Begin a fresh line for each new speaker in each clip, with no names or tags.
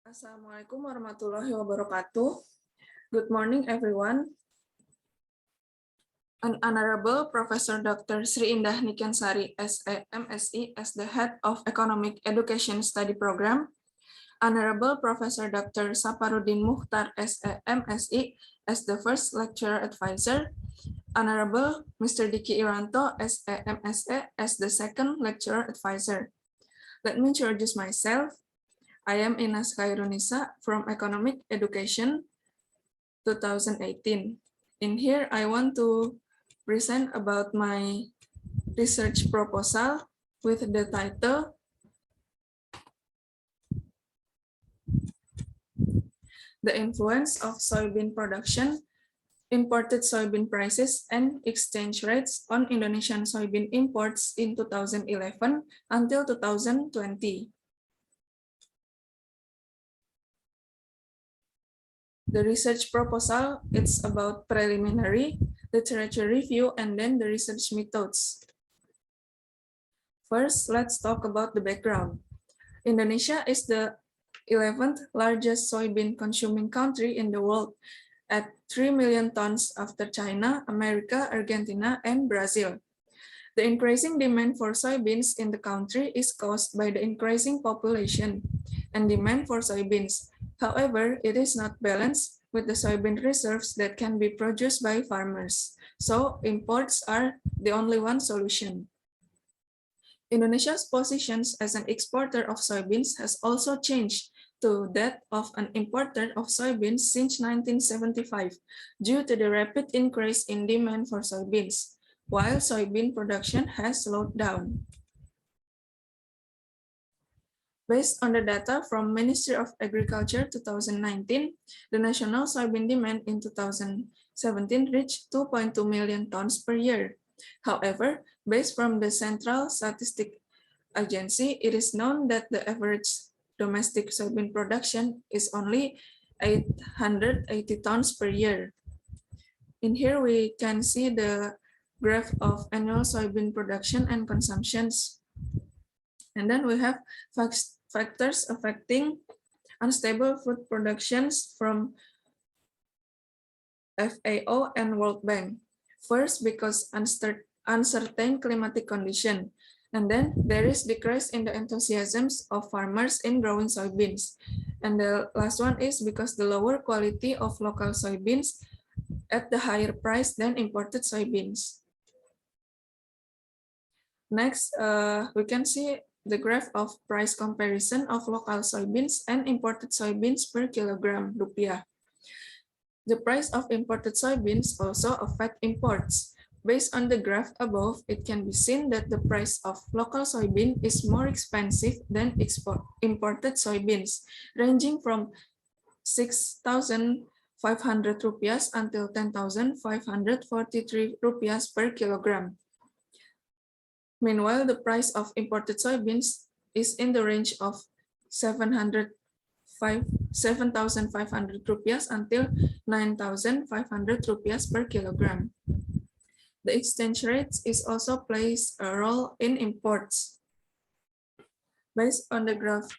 Assalamualaikum warahmatullahi wabarakatuh. Good morning, everyone. An Honorable Professor Dr. Sri Indah Nikiansari, SA, MSc, as the Head of Economic Education Study Program. Honorable Professor Dr. Saparudin Mukhtar, SA, MSc, as the First Lecturer Advisor. Honorable Mr. Diki Iranto, SA, MSc, as the Second Lecturer Advisor. Let me introduce myself. I am Inas Khairunisa from Economic Education 2018. In here, I want to present about my research proposal with the title The Influence of Soybean Production, Imported Soybean Prices, and Exchange Rates on Indonesian Soybean Imports in 2011 until 2020. The research proposal, it's about preliminary, literature review, and then the research methods. First, let's talk about the background. Indonesia is the 11th largest soybean consuming country in the world at 3 million tons after China, America, Argentina, and Brazil. The increasing demand for soybeans in the country is caused by the increasing population and demand for soybeans. However, it is not balanced with the soybean reserves that can be produced by farmers. So imports are the only one solution. Indonesia's positions as an exporter of soybeans has also changed to that of an importer of soybeans since 1975 due to the rapid increase in demand for soybeans, while soybean production has slowed down. Based on the data from Ministry of Agriculture 2019, the national soybean demand in 2017 reached 2.2 million tons per year. However, based from the Central Statistic Agency, it is known that the average domestic soybean production is only 880 tons per year. In here, we can see the graph of annual soybean production and consumptions. And then we have factors affecting unstable food productions from FAO and World Bank. First, because uncertain climatic condition. And then there is decrease in the enthusiasms of farmers in growing soybeans. And the last one is because the lower quality of local soybeans at the higher price than imported soybeans. Next, we can see the graph of price comparison of local soybeans and imported soybeans per kilogram rupiah. The price of imported soybeans also affect imports. Based on the graph above, it can be seen that the price of local soybean is more expensive than imported soybeans, ranging from 6,500 rupiah until 10,543 rupiah per kilogram. Meanwhile, the price of imported soybeans is in the range of 7,500 rupiah until 9,500 rupiah per kilogram. The exchange rate is also plays a role in imports. Based on the graph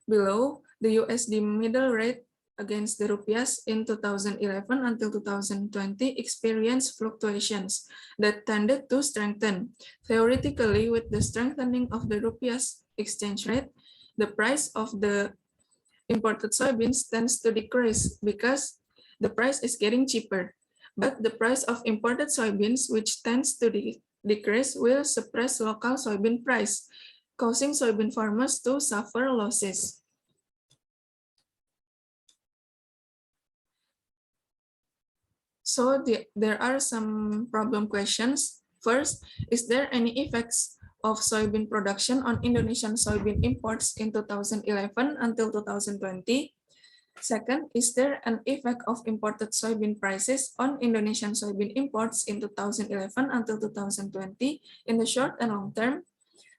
below, the USD middle rate against the rupiah in 2011 until 2020 experienced fluctuations that tended to strengthen. Theoretically, with the strengthening of the rupiah's exchange rate, the price of the imported soybeans tends to decrease because the price is getting cheaper. But the price of imported soybeans, which tends to decrease, will suppress local soybean price, causing soybean farmers to suffer losses. So there are some problem questions. First, is there any effects of soybean production on Indonesian soybean imports in 2011 until 2020? Second, is there an effect of imported soybean prices on Indonesian soybean imports in 2011 until 2020 in the short and long term?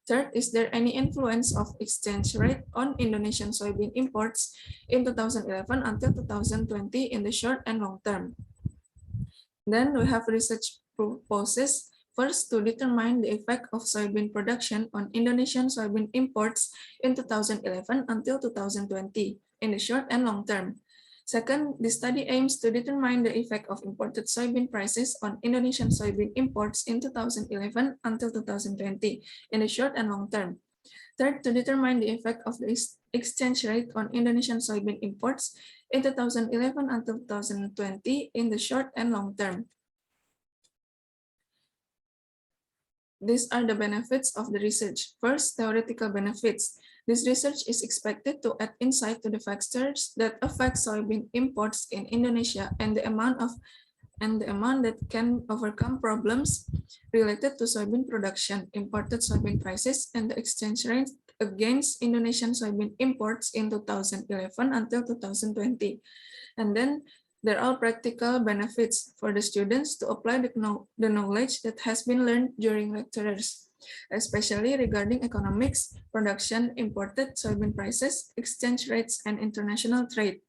Third, is there any influence of exchange rate on Indonesian soybean imports in 2011 until 2020 in the short and long term? Then we have research purposes. First, to determine the effect of soybean production on Indonesian soybean imports in 2011 until 2020. in the short and long term. Second, the study aims to determine the effect of imported soybean prices on Indonesian soybean imports in 2011 until 2020 in the short and long term. Third, to determine the effect of the exchange rate on Indonesian soybean imports in 2011 until 2020 in the short and long term. These are the benefits of the research. First, theoretical benefits. This research is expected to add insight to the factors that affect soybean imports in Indonesia and the amount that can overcome problems related to soybean production, imported soybean prices, and the exchange rate against Indonesian soybean imports in 2011 until 2020. And then there are practical benefits for the students to apply the knowledge that has been learned during lectures, especially regarding economics, production, imported soybean prices, exchange rates, and international trade.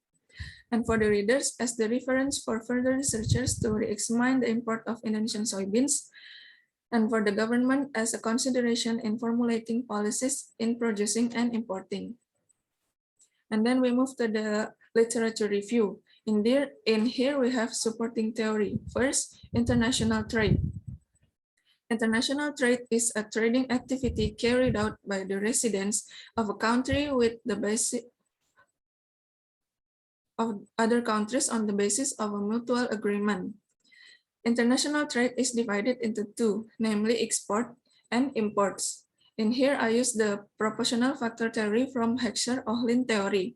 And for the readers, as the reference for further researchers to re-examine the import of Indonesian soybeans, and for the government as a consideration in formulating policies in producing and importing. And then we move to the literature review. In here we have supporting theory. First, international trade. International trade is a trading activity carried out by the residents of a country with the basis of other countries on the basis of a mutual agreement. International trade is divided into two, namely export and imports. In here, I use the proportional factor theory from Heckscher-Ohlin theory.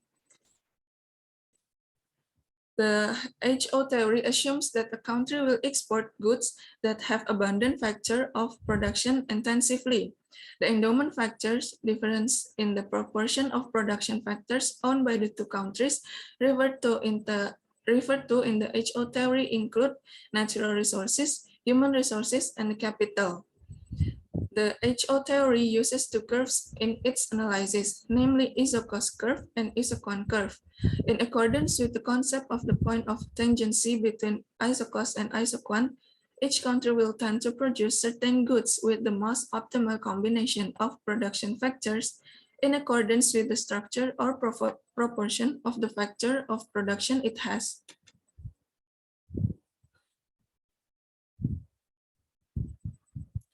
The HO theory assumes that a country will export goods that have abundant factor of production intensively. The endowment factors, difference in the proportion of production factors owned by the two countries, referred to in the HO theory include natural resources, human resources, and capital. The HO theory uses two curves in its analysis, namely isocost curve and isoquant curve. In accordance with the concept of the point of tangency between isocost and isoquant, each country will tend to produce certain goods with the most optimal combination of production factors in accordance with the structure or proportion of the factor of production it has.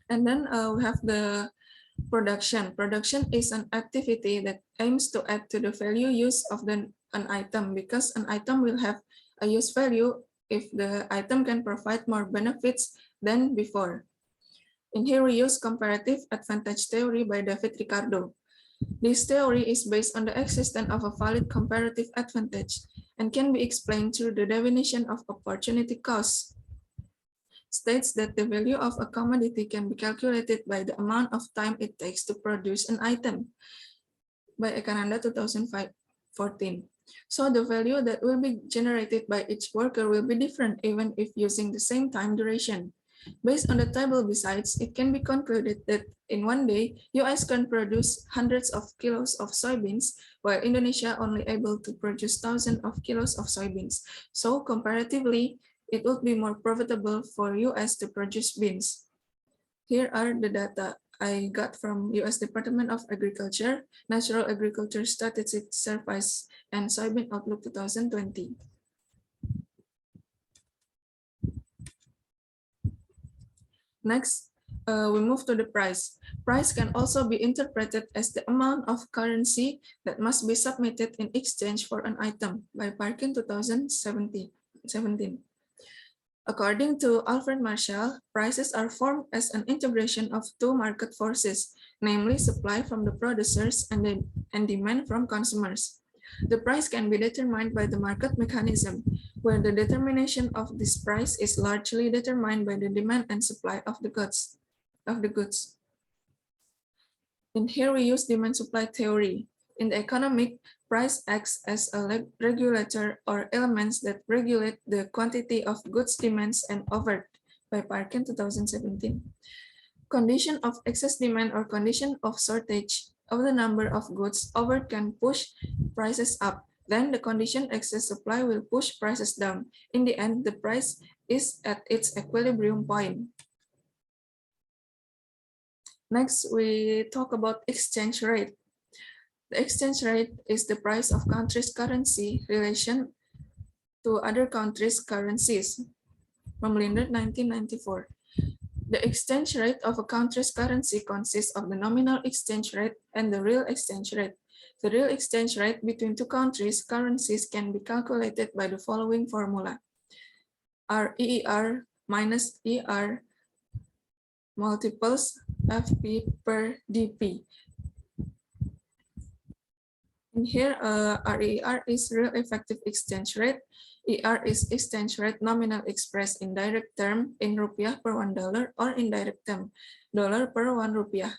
And then we have the production. Production is an activity that aims to add to the value use of an item, because an item will have a use value if the item can provide more benefits than before. In here we use comparative advantage theory by David Ricardo. This theory is based on the existence of a valid comparative advantage and can be explained through the definition of opportunity cost. States that the value of a commodity can be calculated by the amount of time it takes to produce an item by Ekananda 2014. So the value that will be generated by each worker will be different even if using the same time duration. Based on the table besides, it can be concluded that in one day, US can produce hundreds of kilos of soybeans, while Indonesia only able to produce thousands of kilos of soybeans. So comparatively, it would be more profitable for US to produce beans. Here are the data I got from US Department of Agriculture, Natural Agriculture Statistics Service, and Soybean Outlook 2020. Next, we move to the price. Price can also be interpreted as the amount of currency that must be submitted in exchange for an item by Parkin 2017. According to Alfred Marshall, prices are formed as an integration of two market forces, namely supply from the producers and demand from consumers. The price can be determined by the market mechanism, where the determination of this price is largely determined by the demand and supply of the goods. And here we use demand-supply theory. In the economic, price acts as a regulator or elements that regulate the quantity of goods demands and offered by Parkin 2017. Condition of excess demand or condition of shortage of the number of goods offered can push prices up. Then the condition excess supply will push prices down. In the end, the price is at its equilibrium point. Next, we talk about exchange rate. The exchange rate is the price of country's currency relation to other countries' currencies. From Lindner, 1994. The exchange rate of a country's currency consists of the nominal exchange rate and the real exchange rate. The real exchange rate between two countries' currencies can be calculated by the following formula. REER minus ER multiples FP per DP. In here, RER is real effective exchange rate. ER is exchange rate nominal expressed in direct term in rupiah per $1 or indirect term dollar per 1 rupiah.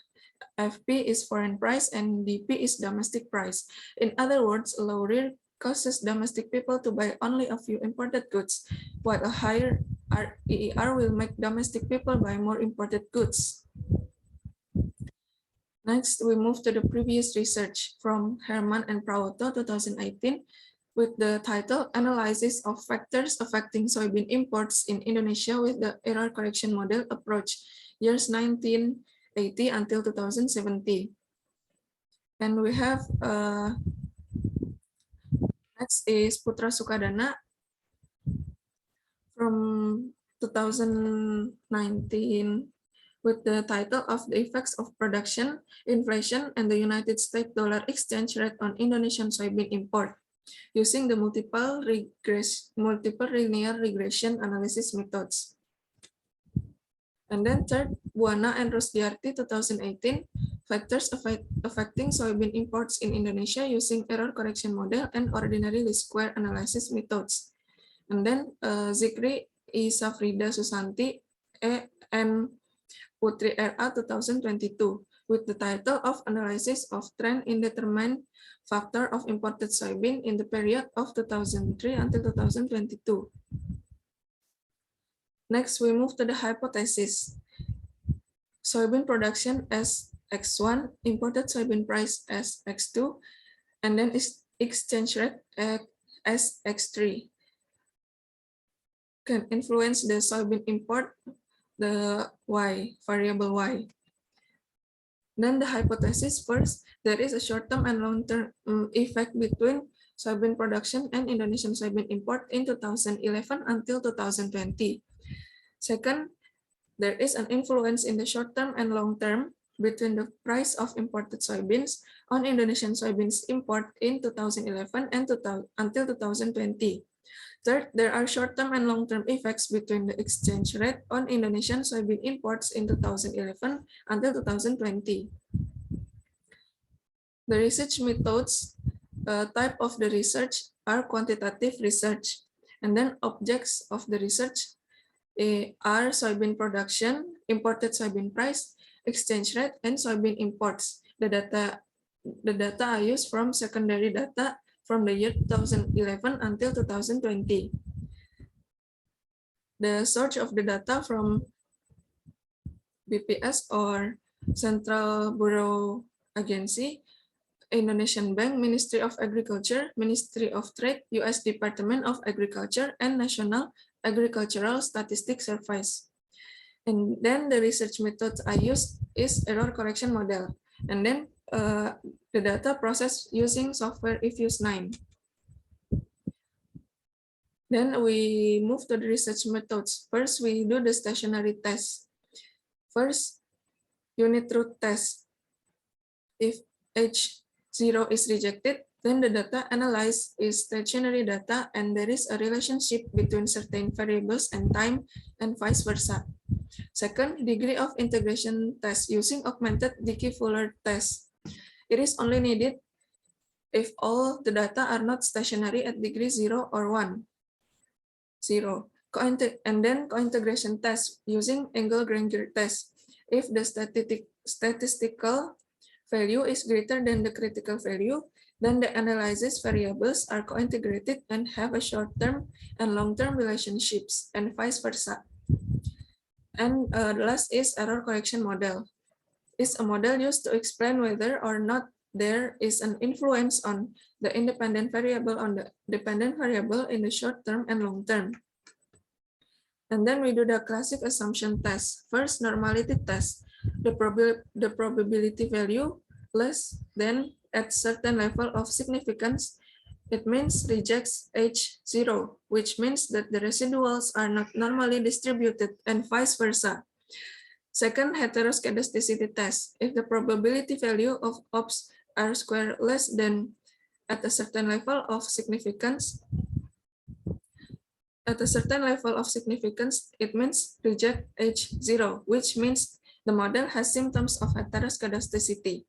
FP is foreign price and DP is domestic price. In other words, a low RER causes domestic people to buy only a few imported goods, while a higher RER will make domestic people buy more imported goods. Next, we move to the previous research from Herman and Prawoto 2018 with the title Analysis of Factors Affecting Soybean Imports in Indonesia with the Error Correction Model Approach, years 1980 until 2070. And we have, next is Putra Sukadana from 2019 with the title of the effects of production, inflation, and the United States dollar exchange rate on Indonesian soybean import, using the multiple linear regression analysis methods. And then third, Buana and Rosdiarti 2018, factors affecting soybean imports in Indonesia using error correction model and ordinary least square analysis methods. And then Zikri Isafrida Susanti and Putri RA 2022 with the title of Analysis of Trend in Determined Factor of Imported Soybean in the period of 2003 until 2022. Next, we move to the hypothesis. Soybean production as X1, imported soybean price as X2, and then exchange rate as X3 can influence the soybean import, the Y, variable Y. Then the hypothesis first, there is a short-term and long-term effect between soybean production and Indonesian soybean import in 2011 until 2020. Second, there is an influence in the short-term and long-term between the price of imported soybeans on Indonesian soybeans import in 2011 and until 2020. Third, there are short-term and long-term effects between the exchange rate on Indonesian soybean imports in 2011 until 2020. The research methods, type of the research are quantitative research, and then objects of the research are soybean production, imported soybean price, exchange rate, and soybean imports. The data are used from secondary data from the year 2011 until 2020. The source of the data from BPS or Central Bureau Agency, Indonesian Bank, Ministry of Agriculture, Ministry of Trade, U.S. Department of Agriculture, and National Agricultural Statistics Service. And then the research method I used is error correction model. And then the data processed using software IFUS9. Then we move to the research methods. First, we do the stationary test. First, unit root test. If H0 is rejected, then the data analyzed is stationary data and there is a relationship between certain variables and time and vice versa. Second, degree of integration test using augmented Dickey-Fuller test. It is only needed if all the data are not stationary at degree 0 or 1. 0. And then co-integration test using Engel-Granger test. If the statistical value is greater than the critical value, then the analysis variables are co-integrated and have a short-term and long-term relationships, and vice versa. And the last is error correction model. It's a model used to explain whether or not there is an influence on the independent variable on the dependent variable in the short term and long term. And then we do the classic assumption test. First, normality test. The probability value less than at certain level of significance, it means rejects H0, which means that the residuals are not normally distributed and vice versa. Second, heteroscedasticity test. If the probability value of ops R squared less than at a certain level of significance, it means reject H0, which means the model has symptoms of heteroscedasticity,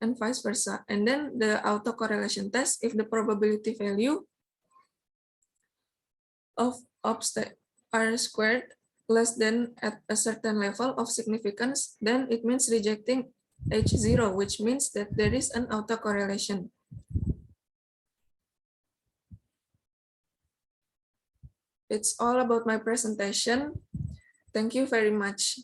and vice versa. And then the autocorrelation test, if the probability value of ops R squared less than at a certain level of significance, then it means rejecting H0, which means that there is an autocorrelation. It's all about my presentation. Thank you very much.